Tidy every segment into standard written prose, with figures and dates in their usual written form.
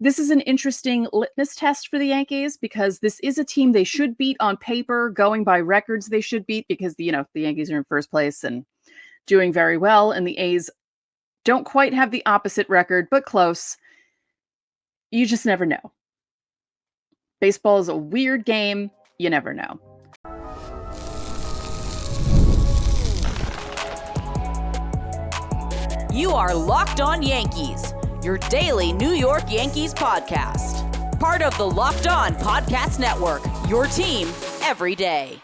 This is an interesting litmus test for the Yankees because this is a team they should beat on paper, going by records they should beat because, the Yankees are in first place and doing very well, and the A's don't quite have the opposite record, but close. You just never know. Baseball is a weird game. You never know. You are Locked On Yankees, your daily New York Yankees podcast. Part of the Locked On Podcast Network, your team every day.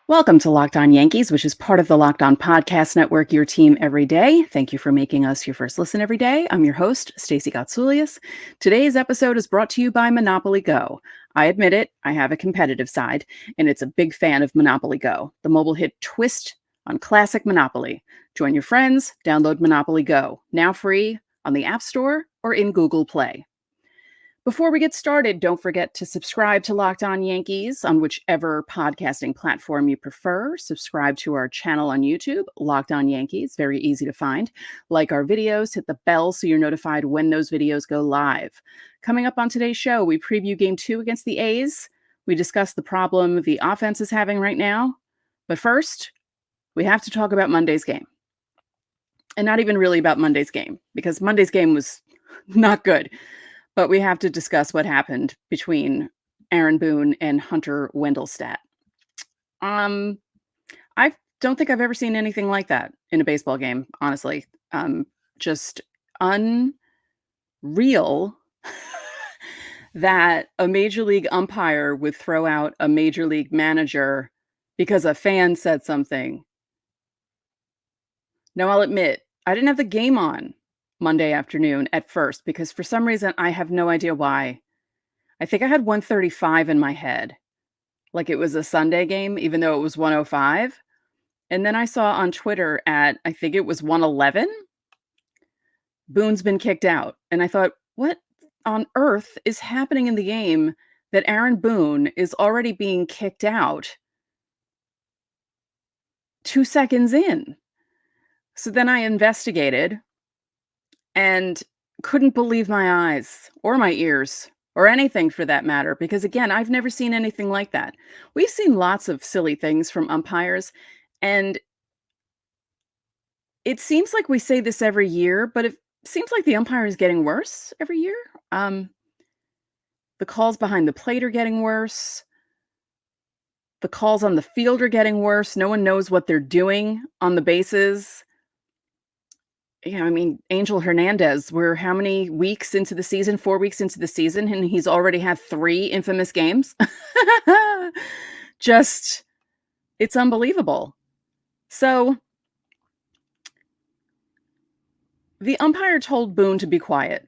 Welcome to Locked On Yankees, which is part of the Locked On Podcast Network, your team every day. Thank you for making us your first listen every day. I'm your host, Stacey Gotsoulias. Today's episode is brought to you by Monopoly Go. I admit it, I have a competitive side, and it's a big fan of Monopoly Go, the mobile hit twist on classic Monopoly. Join your friends, download Monopoly Go, now free on the App Store or in Google Play. Before we get started, don't forget to subscribe to Locked On Yankees on whichever podcasting platform you prefer. Subscribe to our channel on YouTube, Locked On Yankees, very easy to find. Like our videos, hit the bell so you're notified when those videos go live. Coming up on today's show, we preview Game 2 against the A's. We discuss the problem the offense is having right now. But first, we have to talk about Monday's game. And not even really about Monday's game, because Monday's game was not good. But we have to discuss what happened between Aaron Boone and Hunter Wendelstedt. I don't think I've ever seen anything like that in a baseball game, honestly. Just unreal that a major league umpire would throw out a major league manager because a fan said something. Now, I'll admit, I didn't have the game on Monday afternoon at first because for some reason I have no idea why. I think I had 135 in my head, like it was a Sunday game, even though it was 105. And then I saw on Twitter at, I think it was 111, Boone's been kicked out. And I thought, what on earth is happening in the game that Aaron Boone is already being kicked out 2 seconds in? So then I investigated and couldn't believe my eyes or my ears or anything for that matter, because again, I've never seen anything like that. We've seen lots of silly things from umpires, and it seems like we say this every year, but it seems like the umpire is getting worse every year. The calls behind the plate are getting worse. The calls on the field are getting worse. No one knows what they're doing on the bases. Yeah, I mean, Angel Hernandez, we're how many weeks into the season? 4 weeks into the season, and he's already had 3 infamous games. Just, it's unbelievable. So, the umpire told Boone to be quiet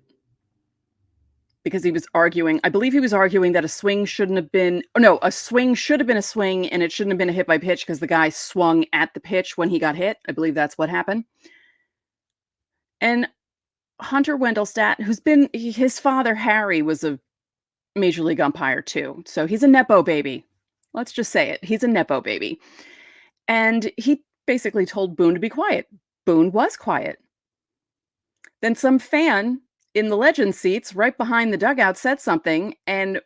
because he was arguing. I believe he was arguing that a swing shouldn't have been, a swing should have been a swing, and it shouldn't have been a hit by pitch because the guy swung at the pitch when he got hit. I believe that's what happened. And Hunter Wendelstedt, his father, Harry, was a major league umpire too. So he's a Nepo baby. Let's just say it. He's a Nepo baby. And he basically told Boone to be quiet. Boone was quiet. Then some fan in the legend seats right behind the dugout said something, and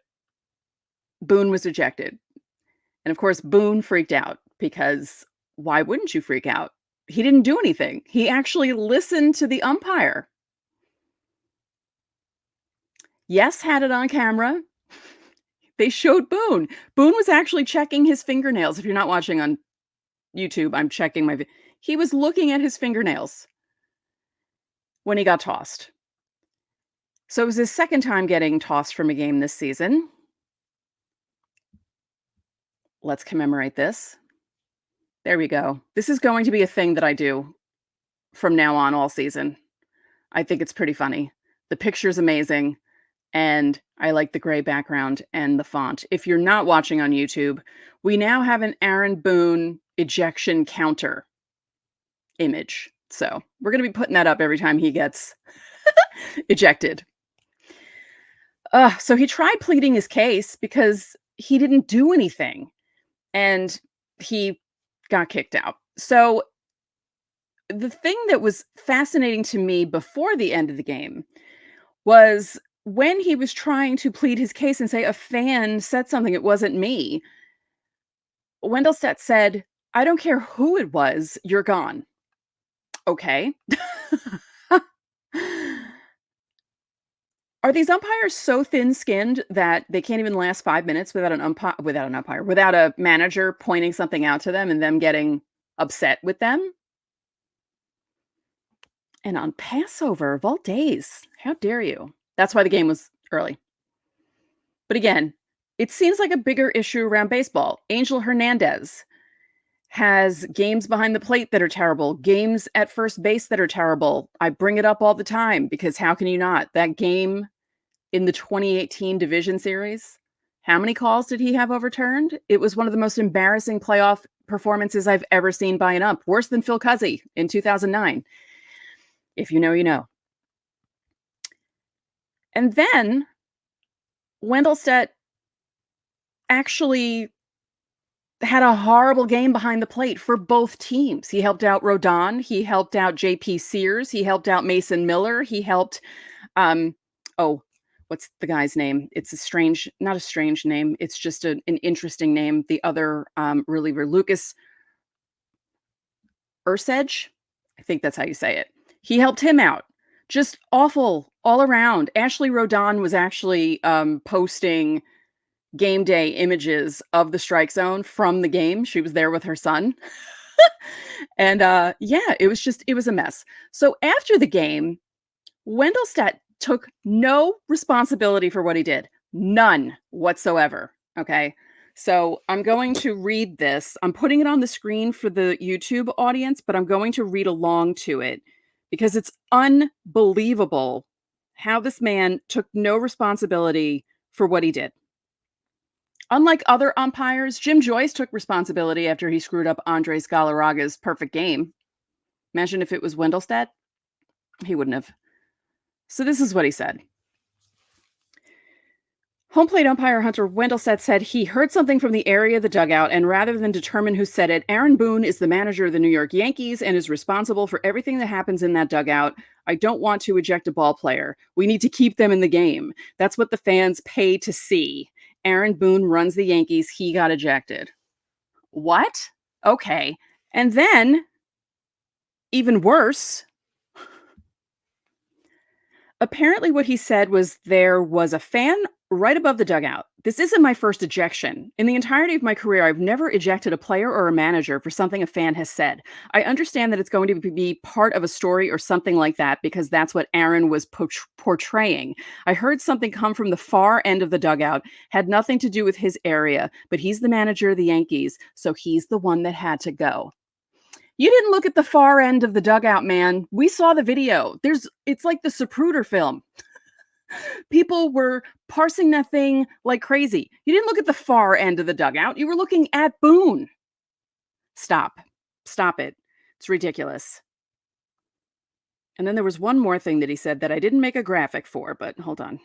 Boone was ejected. And of course, Boone freaked out because why wouldn't you freak out? He didn't do anything. He actually listened to the umpire. Yes, had it on camera. They showed Boone. Boone was actually checking his fingernails. If you're not watching on YouTube, I'm checking my... He was looking at his fingernails when he got tossed. So it was his second time getting tossed from a game this season. Let's commemorate this. There we go. This is going to be a thing that I do from now on all season. I think it's pretty funny. The picture's amazing, and I like the gray background and the font. If you're not watching on YouTube, we now have an Aaron Boone ejection counter image. So we're going to be putting that up every time he gets ejected. So he tried pleading his case because he didn't do anything, and he got kicked out. So the thing that was fascinating to me before the end of the game was when he was trying to plead his case and say a fan said something, it wasn't me, Wendelstedt said, "I don't care who it was, you're gone." Okay. Are these umpires so thin-skinned that they can't even last 5 minutes without without a manager pointing something out to them and them getting upset with them? And on Passover of all days, how dare you? That's why the game was early. But again, it seems like a bigger issue around baseball. Angel Hernandez has games behind the plate that are terrible, games at first base that are terrible. I bring it up all the time because how can you not? That game in the 2018 division series, how many calls did he have overturned? It was one of the most embarrassing playoff performances I've ever seen by an ump, worse than Phil Cuzzy in 2009. If you know, you know. And then Wendelstedt actually had a horrible game behind the plate for both teams. He helped out Rodón, he helped out JP Sears, he helped out Mason Miller, he helped oh, what's the guy's name? It's a strange, not a strange name. It's just an interesting name. The other reliever, Lucas Ursedge, I think that's how you say it. He helped him out. Just awful all around. Ashley Rodón was actually posting game day images of the strike zone from the game. She was there with her son. And yeah, it was a mess. So after the game, Wendelstedt took no responsibility for what he did. None whatsoever. Okay. So I'm going to read this. I'm putting it on the screen for the YouTube audience, but I'm going to read along to it because it's unbelievable how this man took no responsibility for what he did. Unlike other umpires, Jim Joyce took responsibility after he screwed up Andres Galarraga's perfect game. Imagine if it was Wendelstedt. He wouldn't have. So this is what he said. Home plate umpire Hunter Wendelstedt said he heard something from the area of the dugout, and rather than determine who said it, Aaron Boone is the manager of the New York Yankees and is responsible for everything that happens in that dugout. I don't want to eject a ball player. We need to keep them in the game. That's what the fans pay to see. Aaron Boone runs the Yankees. He got ejected. What? Okay. And then, even worse, apparently what he said was there was a fan right above the dugout. This isn't my first ejection. In the entirety of my career, I've never ejected a player or a manager for something a fan has said. I understand that it's going to be part of a story or something like that because that's what Aaron was portraying. I heard something come from the far end of the dugout, had nothing to do with his area, but he's the manager of the Yankees, so he's the one that had to go. You didn't look at the far end of the dugout, man. We saw the video. It's like the Zapruder film. People were parsing that thing like crazy. You didn't look at the far end of the dugout. You were looking at Boone. Stop. Stop it. It's ridiculous. And then there was one more thing that he said that I didn't make a graphic for, but hold on.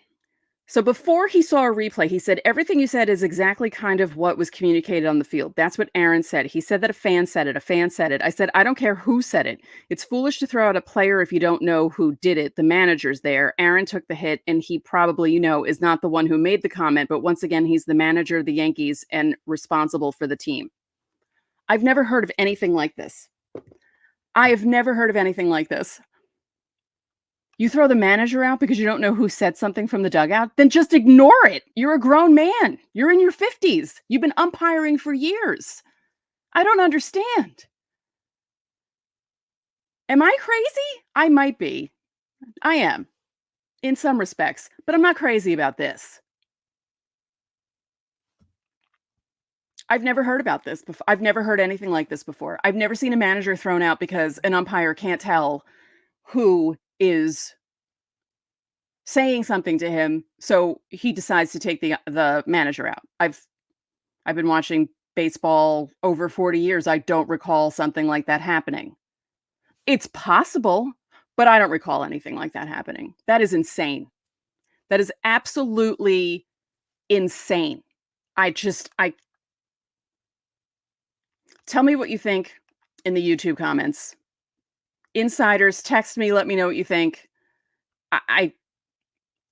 So before he saw a replay, he said, everything you said is exactly kind of what was communicated on the field. That's what Aaron said. He said that a fan said it. A fan said it. I said, I don't care who said it. It's foolish to throw out a player if you don't know who did it. The manager's there. Aaron took the hit, and he probably, is not the one who made the comment. But once again, he's the manager of the Yankees and responsible for the team. I've never heard of anything like this. I have never heard of anything like this. You throw the manager out because you don't know who said something from the dugout? Then just ignore it. You're a grown man. You're in your 50s. You've been umpiring for years. I don't understand. Am I crazy? I might be. I am, in some respects, but I'm not crazy about this. I've never heard about this before. I've never heard anything like this before. I've never seen a manager thrown out because an umpire can't tell who is saying something to him, so he decides to take the manager out. I've been watching baseball over 40 years. I don't recall something like that happening. It's possible, but I don't recall anything like that happening. That is insane. That is absolutely insane. I tell me what you think in the YouTube comments. Insiders, text me, let me know what you think.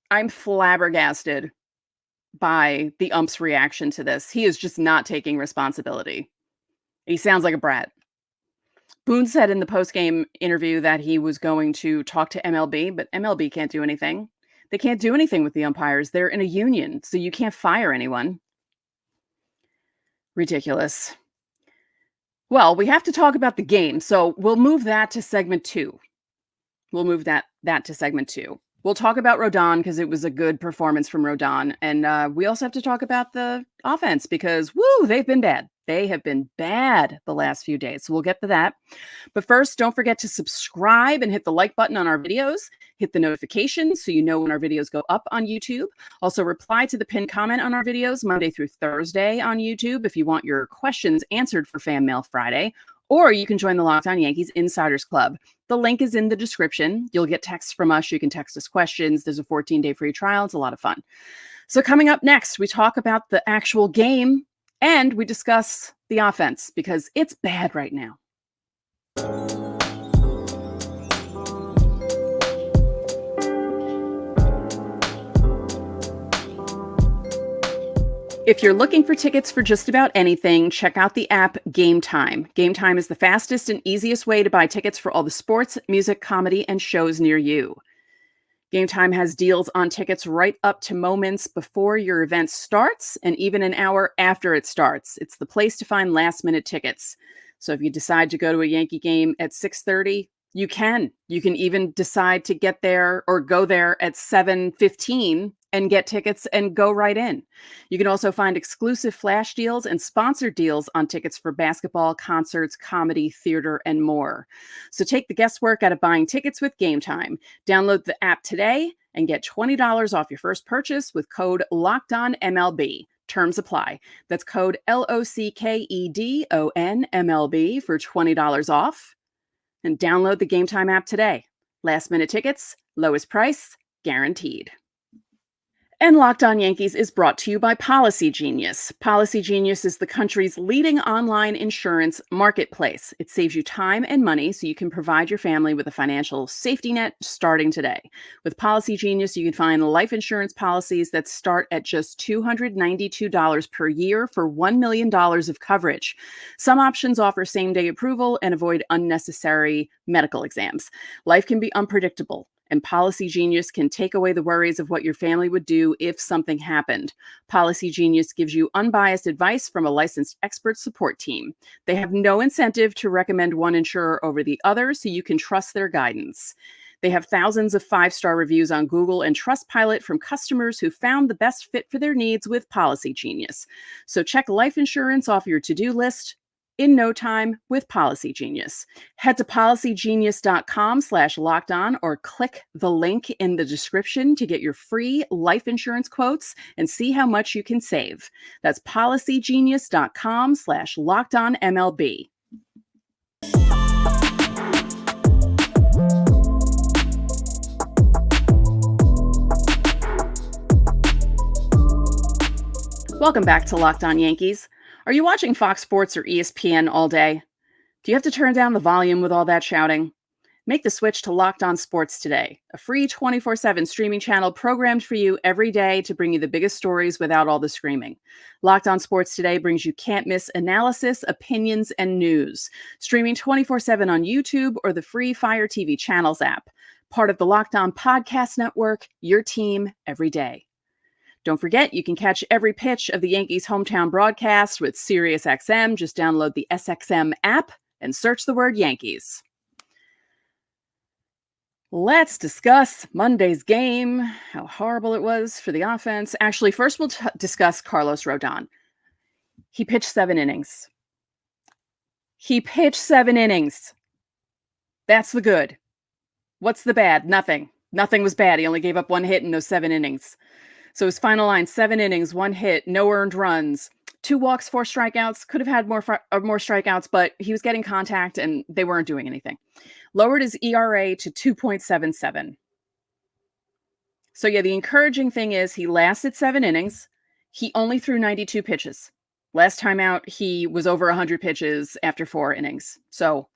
I'm flabbergasted by the ump's reaction to this. He is just not taking responsibility. He sounds like a brat. Boone said in the post-game interview that he was going to talk to MLB, but MLB can't do anything. They can't do anything with the umpires. They're in a union, so you can't fire anyone. Ridiculous. Well, we have to talk about the game, so we'll move that to segment 2. We'll talk about Rodón because it was a good performance from Rodón. And we also have to talk about the offense because, they've been bad. They have been bad the last few days. So we'll get to that. But first, don't forget to subscribe and hit the like button on our videos. Hit the notifications so you know when our videos go up on YouTube. Also, reply to the pinned comment on our videos Monday through Thursday on YouTube if you want your questions answered for Fan Mail Friday. Or you can join the Locked On Yankees Insiders Club. The link is in the description. You'll get texts from us. You can text us questions. There's a 14-day free trial. It's a lot of fun. So coming up next, we talk about the actual game and we discuss the offense because it's bad right now. If you're looking for tickets for just about anything, check out the app Game Time. Game Time is the fastest and easiest way to buy tickets for all the sports, music, comedy, and shows near you. Game Time has deals on tickets right up to moments before your event starts and even an hour after it starts. It's the place to find last-minute tickets. So if you decide to go to a Yankee game at 6:30, you can. You can even decide to get there or go there at 7:15 and get tickets and go right in. You can also find exclusive flash deals and sponsored deals on tickets for basketball, concerts, comedy, theater, and more. So take the guesswork out of buying tickets with Game Time. Download the app today and get $20 off your first purchase with code LOCKEDONMLB. Terms apply. That's code LOCKEDONMLB for $20 off. And download the Game Time app today. Last minute tickets, lowest price, guaranteed. And Locked On Yankees is brought to you by Policy Genius. Policy Genius is the country's leading online insurance marketplace. It saves you time and money so you can provide your family with a financial safety net starting today. With Policy Genius, you can find life insurance policies that start at just $292 per year for $1 million of coverage. Some options offer same-day approval and avoid unnecessary medical exams. Life can be unpredictable, and Policy Genius can take away the worries of what your family would do if something happened. Policy Genius gives you unbiased advice from a licensed expert support team. They have no incentive to recommend one insurer over the other, so you can trust their guidance. They have thousands of 5-star reviews on Google and Trustpilot from customers who found the best fit for their needs with Policy Genius. So check life insurance off your to-do list in no time with Policy Genius. Head to policygenius.com/lockedon or click the link in the description to get your free life insurance quotes and see how much you can save. That's policygenius.com/lockedonmlb. Welcome back to Locked On Yankees. Are you watching Fox Sports or ESPN all day? Do you have to turn down the volume with all that shouting? Make the switch to Locked On Sports Today, a free 24/7 streaming channel programmed for you every day to bring you the biggest stories without all the screaming. Locked On Sports Today brings you can't-miss analysis, opinions, and news. Streaming 24/7 on YouTube or the free Fire TV Channels app. Part of the Locked On Podcast Network, your team every day. Don't forget, you can catch every pitch of the Yankees' hometown broadcast with SiriusXM. Just download the SXM app and search the word Yankees. Let's discuss Monday's game, how horrible it was for the offense. Actually, first we'll discuss Carlos Rodón. He pitched 7 innings. That's the good. What's the bad? Nothing. Nothing was bad. He only gave up 1 hit in those 7 innings. So his final line, 7 innings, 1 hit, no earned runs, 2 walks, 4 strikeouts. Could have had more strikeouts, but he was getting contact and they weren't doing anything. Lowered his ERA to 2.77. So yeah, the encouraging thing is he lasted 7 innings. He only threw 92 pitches. Last time out, he was over 100 pitches after 4 innings. So,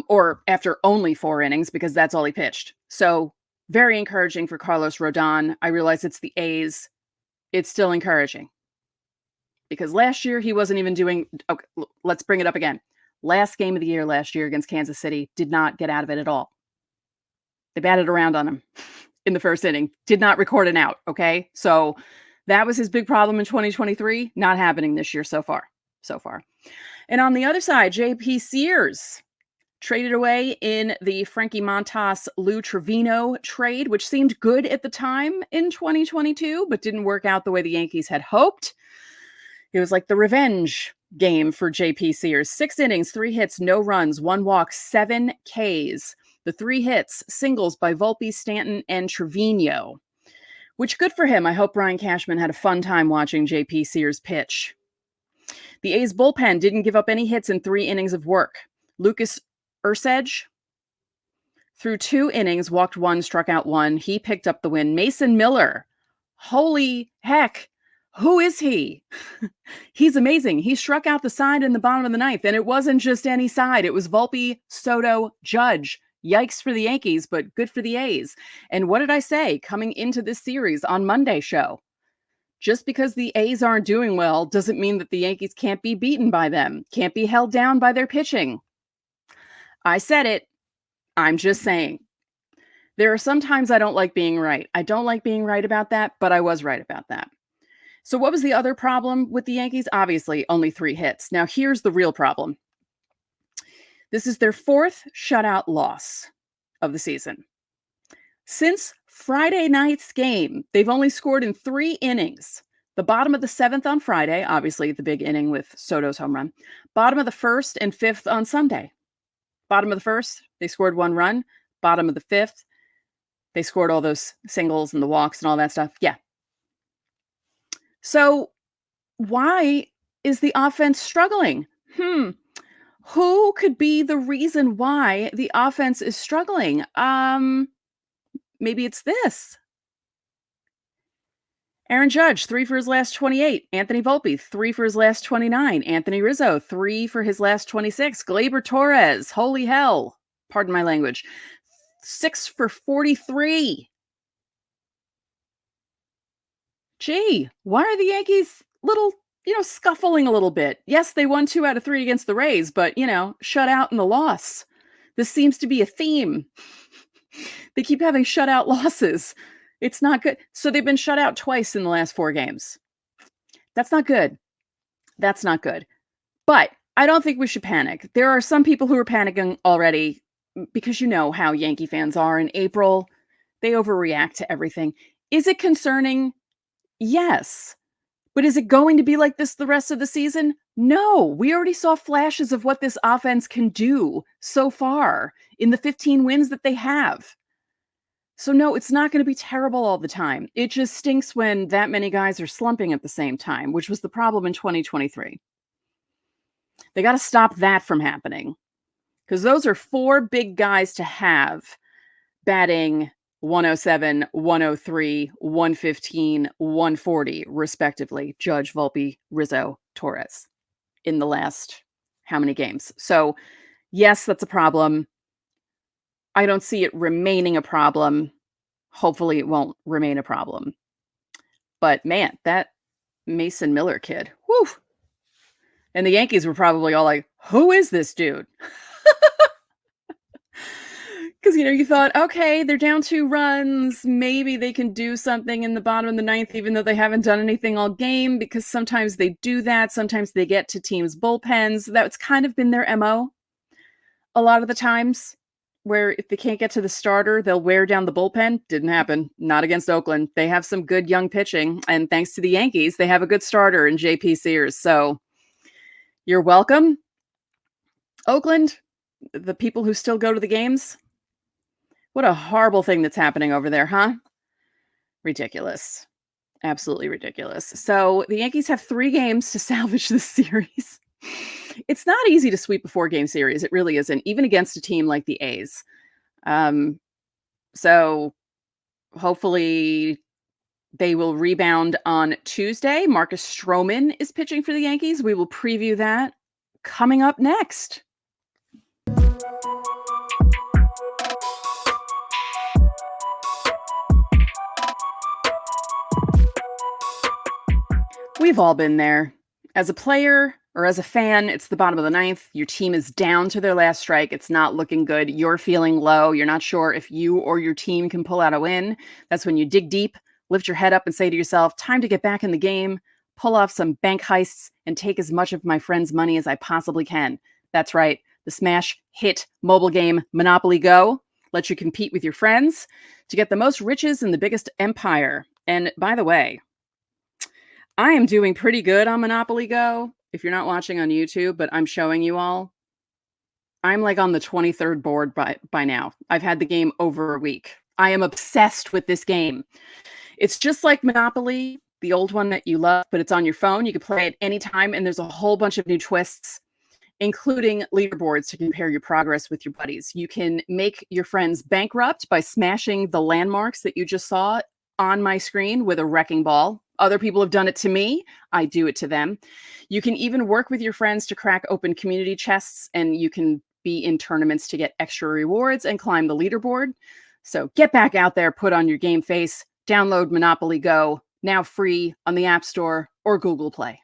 or after only 4 innings because that's all he pitched. So Very encouraging for Carlos Rodón. I realize it's the A's. It's still encouraging. Because last year he wasn't even doing... Okay, let's bring it up again. Last game of the year last year against Kansas City, did not get out of it at all. They batted around on him in the first inning. Did not record an out, okay? So that was his big problem in 2023. Not happening this year so far. And on the other side, JP Sears traded away in the Frankie Montas Lou Trivino trade, which seemed good at the time in 2022, but didn't work out the way the Yankees had hoped. It was like the revenge game for JP Sears. 6 innings, 3 hits, no runs, 1 walk, 7 Ks. The 3 hits, singles by Volpe, Stanton, and Trivino, which good for him. I hope Brian Cashman had a fun time watching JP Sears pitch. The A's bullpen didn't give up any hits in 3 innings of work. Lucas Ursedge threw 2 innings, walked 1, struck out 1. He picked up the win. Mason Miller, holy heck, who is he? He's amazing. He struck out the side in the bottom of the 9th, and it wasn't just any side. It was Volpe, Soto, Judge. Yikes for the Yankees, but good for the A's. And what did I say coming into this series on Monday show? Just because the A's aren't doing well doesn't mean that the Yankees can't be beaten by them, can't be held down by their pitching. I said it. I'm just saying. There are some times I don't like being right. I don't like being right about that, but I was right about that. So what was the other problem with the Yankees? Obviously, only 3 hits. Now, here's the real problem. This is their 4th shutout loss of the season. Since Friday night's game, they've only scored in 3 innings. The bottom of the 7th on Friday, obviously the big inning with Soto's home run. Bottom of the 1st and 5th on Sunday. Bottom of the 1st, they scored 1 run. Bottom of the 5th, they scored all those singles and the walks and all that stuff. Yeah. So why is the offense struggling? Who could be the reason why the offense is struggling? Maybe it's this. Aaron Judge, 3 for his last 28. Anthony Volpe, 3 for his last 29. Anthony Rizzo, 3 for his last 26. Gleyber Torres, holy hell, pardon my language, 6 for 43. Gee, why are the Yankees scuffling a little bit? Yes, they won 2 out of 3 against the Rays, but, shut out in the loss. This seems to be a theme. They keep having shutout losses. It's not good. So they've been shut out twice in the last 4 games. That's not good. That's not good. But I don't think we should panic. There are some people who are panicking already because you know how Yankee fans are in April. They overreact to everything. Is it concerning? Yes. But is it going to be like this the rest of the season? No. We already saw flashes of what this offense can do so far in the 15 wins that they have. So no, it's not going to be terrible all the time. It just stinks when that many guys are slumping at the same time, which was the problem in 2023. They got to stop that from happening because those are 4 big guys to have batting 107, 103, 115, 140, respectively. Judge, Volpe, Rizzo, Torres in the last how many games? So yes, that's a problem. I don't see it remaining a problem. Hopefully it won't remain a problem. But man, that Mason Miller kid, whew. And the Yankees were probably all like, who is this dude? Because, you thought, okay, they're down 2 runs. Maybe they can do something in the bottom of the 9th, even though they haven't done anything all game, because sometimes they do that. Sometimes they get to teams' bullpens. That's kind of been their MO a lot of the times, where if they can't get to the starter, they'll wear down the bullpen. Didn't happen. Not against Oakland. They have some good young pitching. And thanks to the Yankees, they have a good starter in JP Sears. So you're welcome. Oakland, the people who still go to the games, what a horrible thing that's happening over there, huh? Ridiculous. Absolutely ridiculous. So the Yankees have 3 games to salvage this series. It's not easy to sweep a 4-game series. It really isn't, even against a team like the A's. So hopefully they will rebound on Tuesday. Marcus Stroman is pitching for the Yankees. We will preview that coming up next. We've all been there. As a player or as a fan, it's the bottom of the ninth. Your team is down to their last strike. It's not looking good. You're feeling low. You're not sure if you or your team can pull out a win. That's when you dig deep, lift your head up, and say to yourself, time to get back in the game, pull off some bank heists, and take as much of my friends' money as I possibly can. That's right. The smash hit mobile game Monopoly Go lets you compete with your friends to get the most riches in the biggest empire. And by the way, I am doing pretty good on Monopoly Go. If you're not watching on YouTube, but I'm showing you all, I'm like on the 23rd board by now. I've had the game over a week. I am obsessed with this game. It's just like Monopoly, the old one that you love, but it's on your phone. You can play it anytime, and there's a whole bunch of new twists, including leaderboards to compare your progress with your buddies. You can make your friends bankrupt by smashing the landmarks that you just saw on my screen with a wrecking ball. Other people have done it to me. I do it to them. You can even work with your friends to crack open community chests, and you can be in tournaments to get extra rewards and climb the leaderboard. So get back out there, put on your game face, download Monopoly Go, now free on the App Store or Google Play.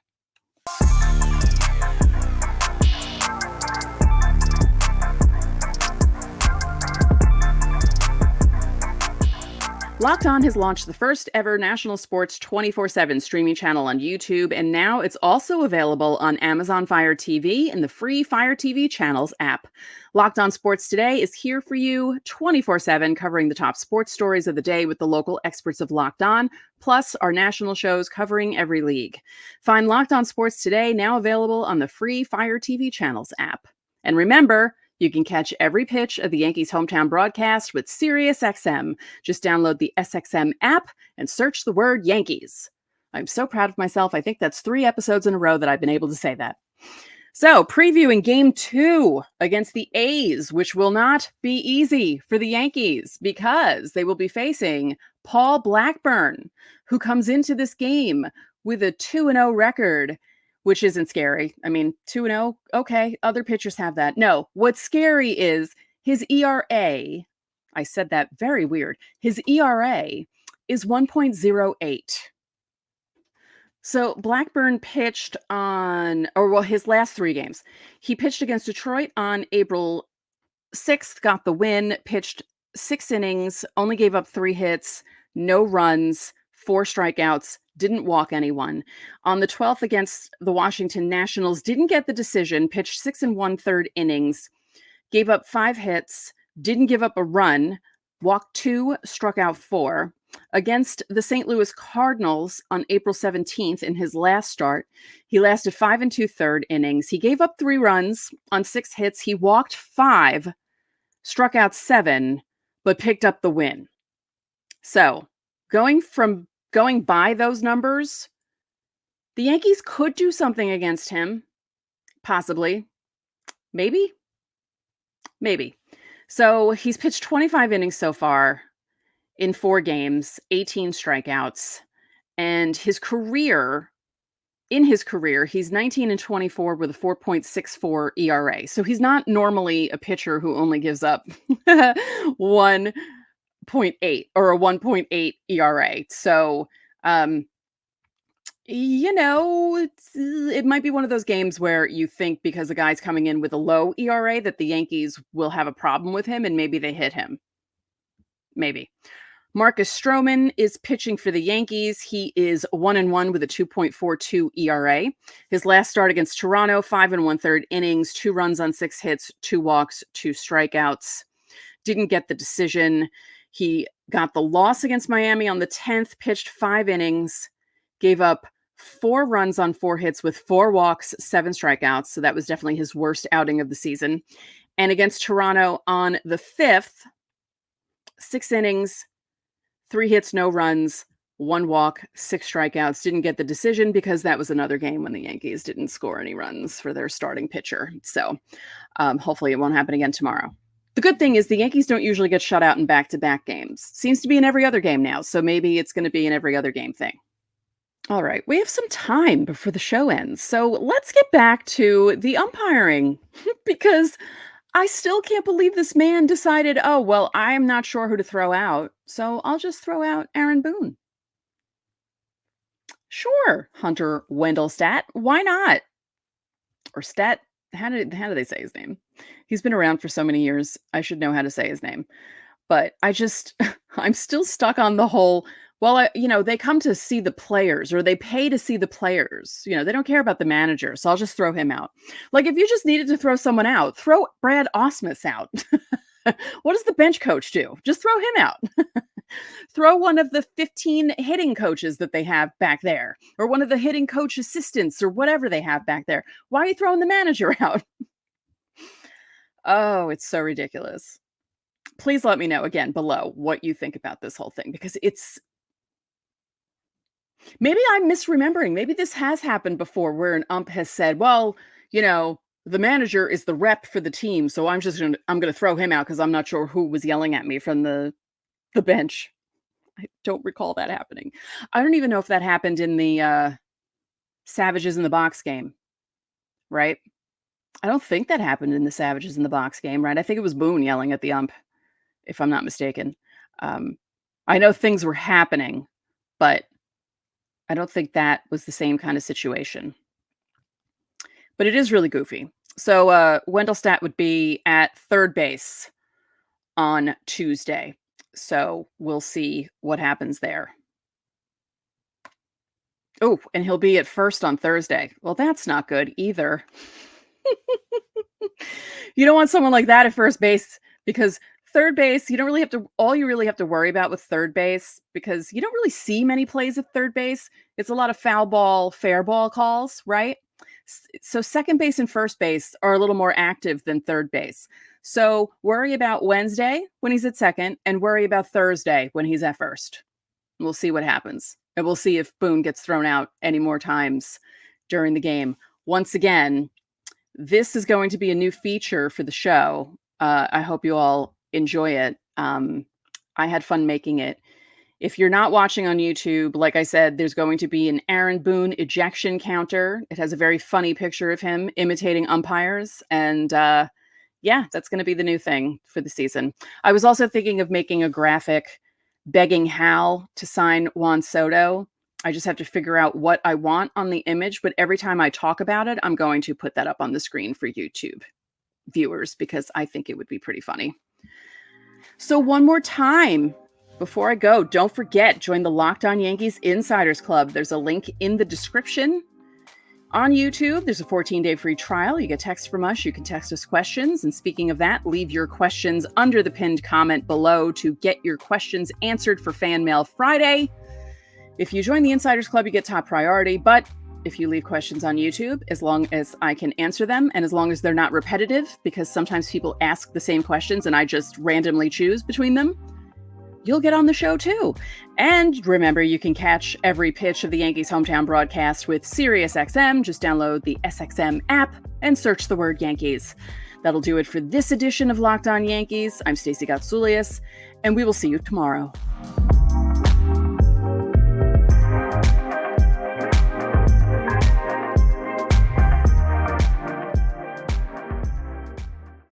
Locked On has launched the first ever national sports 24/7 streaming channel on YouTube, and now it's also available on Amazon Fire TV and the free Fire TV channels app. Locked On Sports Today is here for you 24/7, covering the top sports stories of the day with the local experts of Locked On, plus our national shows covering every league. Find Locked On Sports Today now available on the free Fire TV channels app. And remember, you can catch every pitch of the Yankees' hometown broadcast with SiriusXM. Just download the SXM app and search the word Yankees. I'm so proud of myself. I think that's 3 episodes in a row that I've been able to say that. So, previewing Game 2 against the A's, which will not be easy for the Yankees because they will be facing Paul Blackburn, who comes into this game with a 2-0 record, which isn't scary. I mean, 2-0, okay, other pitchers have that. No, what's scary is his ERA. I said that very weird. His ERA is 1.08. So Blackburn pitched his last 3 games. He pitched against Detroit on April 6th, got the win, pitched 6 innings, only gave up 3 hits, no runs, 4 strikeouts, didn't walk anyone. On the 12th against the Washington Nationals, didn't get the decision, pitched 6 1/3 innings, gave up 5 hits, didn't give up a run, walked 2, struck out 4. Against the St. Louis Cardinals on April 17th in his last start, he lasted 5 2/3 innings. He gave up 3 runs on 6 hits. He walked 5, struck out 7, but picked up the win. So going by those numbers, the Yankees could do something against him. Possibly. Maybe. So he's pitched 25 innings so far in 4 games, 18 strikeouts. And in his career, he's 19-24 with a 4.64 ERA. So he's not normally a pitcher who only gives up 1.8 or a 1.8 ERA. So, it might be one of those games where you think because a guy's coming in with a low ERA that the Yankees will have a problem with him and maybe they hit him. Maybe. Marcus Stroman is pitching for the Yankees. He is 1-1 with a 2.42 ERA. His last start against Toronto, 5 1/3 innings, 2 runs on 6 hits, 2 walks, 2 strikeouts. Didn't get the decision. He got the loss against Miami on the 10th, pitched 5 innings, gave up 4 runs on 4 hits with 4 walks, 7 strikeouts. So that was definitely his worst outing of the season. And against Toronto on the 5th, 6 innings, 3 hits, no runs, 1 walk, 6 strikeouts. Didn't get the decision because that was another game when the Yankees didn't score any runs for their starting pitcher. So hopefully it won't happen again tomorrow. The good thing is the Yankees don't usually get shut out in back-to-back games. Seems to be in every other game now, so maybe it's going to be an every other game thing. All right, we have some time before the show ends, so let's get back to the umpiring because I still can't believe this man decided, oh, well, I'm not sure who to throw out, so I'll just throw out Aaron Boone. Sure, Hunter Wendelstedt. Why not? Or Stat. How do they say his name? He's been around for so many years. I should know how to say his name. But I just I'm still stuck on the whole, well, they come to see the players or they pay to see the players. They don't care about the manager, so I'll just throw him out. Like, if you just needed to throw someone out, throw Brad Ausmus out. What does the bench coach do? Just throw him out. Throw one of the 15 hitting coaches that they have back there, or one of the hitting coach assistants, or whatever they have back there. Why are you throwing the manager out? Oh, it's so ridiculous. Please let me know again below what you think about this whole thing, because maybe I'm misremembering. Maybe this has happened before where an ump has said, well, the manager is the rep for the team, so I'm going to throw him out because I'm not sure who was yelling at me from the bench. I don't recall that happening. I don't even know if that happened in the Savages in the Box game, right? I don't think that happened in the Savages in the Box game, right? I think it was Boone yelling at the ump, if I'm not mistaken. I know things were happening, but I don't think that was the same kind of situation. But it is really goofy. So Wendelstedt would be at third base on Tuesday. So we'll see what happens there. Oh, and he'll be at first on Thursday. Well, that's not good either. You don't want someone like that at first base, because third base, all you really have to worry about with third base, because you don't really see many plays at third base. It's a lot of foul ball, fair ball calls, right? So second base and first base are a little more active than third base. So worry about Wednesday when he's at second, and worry about Thursday when he's at first. We'll see what happens. And we'll see if Boone gets thrown out any more times during the game. Once again, this is going to be a new feature for the show. I hope you all enjoy it. I had fun making it. If you're not watching on YouTube, like I said, there's going to be an Aaron Boone ejection counter. It has a very funny picture of him imitating umpires. And that's going to be the new thing for the season. I was also thinking of making a graphic begging Hal to sign Juan Soto. I just have to figure out what I want on the image. But every time I talk about it, I'm going to put that up on the screen for YouTube viewers, because I think it would be pretty funny. So one more time before I go, don't forget, join the Locked On Yankees Insiders Club. There's a link in the description. On YouTube, there's a 14-day free trial. You get text from us. You can text us questions. And speaking of that, leave your questions under the pinned comment below to get your questions answered for Fan Mail Friday. If you join the Insiders Club, you get top priority. But if you leave questions on YouTube, as long as I can answer them, and as long as they're not repetitive, because sometimes people ask the same questions and I just randomly choose between them, you'll get on the show too. And remember, you can catch every pitch of the Yankees hometown broadcast with SiriusXM. Just download the SXM app and search the word Yankees. That'll do it for this edition of Locked On Yankees. I'm Stacey Gotsoulias, and we will see you tomorrow.